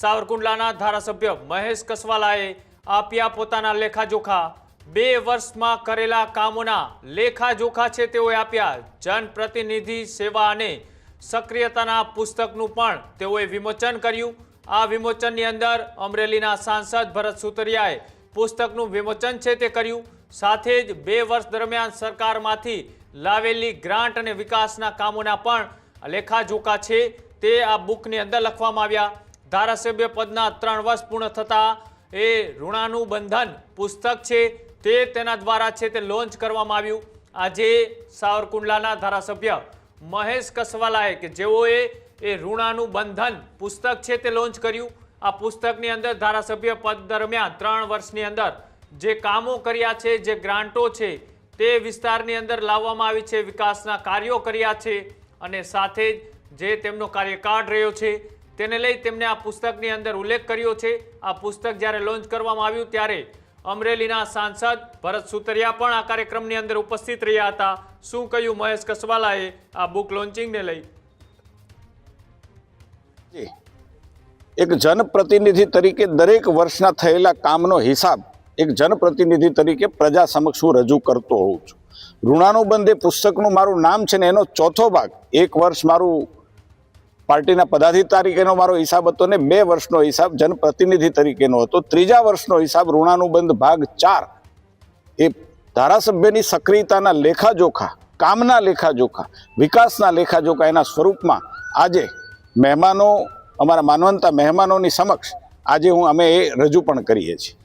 સાવરકુંડલાના ધારાસભ્ય મહેશ કસવાલાએ આપ્યા પોતાના લેખાજોખા 2 વર્ષમાં કરેલા કામોના લેખાજોખા છે તેઓએ આપ્યા। જનપ્રતિનિધિ સેવા અને સક્રિયતાના પુસ્તકનું પણ તેઓએ વિમોચન કર્યું। આ વિમોચનની અંદર અમરેલીના સાંસદ ભરત સુતરિયાએ પુસ્તકનું વિમોચન છે તે કર્યું। સાથે જ 2 વર્ષ દરમિયાન સરકારમાંથી લાવેલી ગ્રાન્ટ અને વિકાસના કામોના પણ લેખાજોખા છે તે આ બુકની અંદર લખવામાં આવ્યા। ધારાસભ્ય પદના 3 વર્ષ પૂર્ણ થતા એ ઋણાનું બંધન પુસ્તક છે તે તેના દ્વારા છે તે લોન્ચ કરવામાં આવ્યું। આજે સાવરકુંડલાના ધારાસભ્ય મહેશ કસવાલાએ કે જેઓએ એ ઋણાનું બંધન પુસ્તક છે તે લોન્ચ કર્યું। આ પુસ્તકની અંદર ધારાસભ્ય પદ દરમિયાન 3 વર્ષની અંદર જે કામો કર્યા છે, જે ગ્રાન્ટો છે તે વિસ્તારની અંદર લાવવામાં આવી છે, વિકાસના કાર્યો કર્યા છે અને સાથે જે તેમનો કાર્યકાળ રહ્યો છે તેને લઈ તેમણે આ પુસ્તકની અંદર ઉલ્લેખ કર્યો છે। આ પુસ્તક જ્યારે લોન્ચ કરવામાં આવ્યું ત્યારે અમરેલીના સાંસદ ભરત સુતરિયા પણ આ કાર્યક્રમની અંદર ઉપસ્થિત રહ્યા હતા। શું કહ્યું મહેશ કસવાલાએ આ બુક લોન્ચિંગને લઈ? એક જનપ્રતિનિધિ તરીકે દરેક વર્ષના થયેલા કામનો હિસાબ એક જનપ્રતિનિધિ તરીકે પ્રજા સમક્ષ હું રજૂ કરતો હોઉં છું। ઋણાનું બંધ એ પુસ્તકનું મારું નામ છે ને એનો ચોથો ભાગ 1 વર્ષ મારું પાર્ટીના પદાધિકારી તરીકેનો મારો હિસાબ હતો ને 2 વર્ષનો હિસાબ જનપ્રતિનિધિ તરીકેનો હતો। 3જા વર્ષનો હિસાબ ઋણાનું બંધ ભાગ 4 એ ધારાસભ્યની સક્રિયતાના લેખાજોખા, કામના લેખાજોખા, વિકાસના લેખાજોખા એના સ્વરૂપમાં આજે મહેમાનો, અમારા માનવંતા મહેમાનોની સમક્ષ આજે અમે એ રજૂ પણ કરીએ છીએ।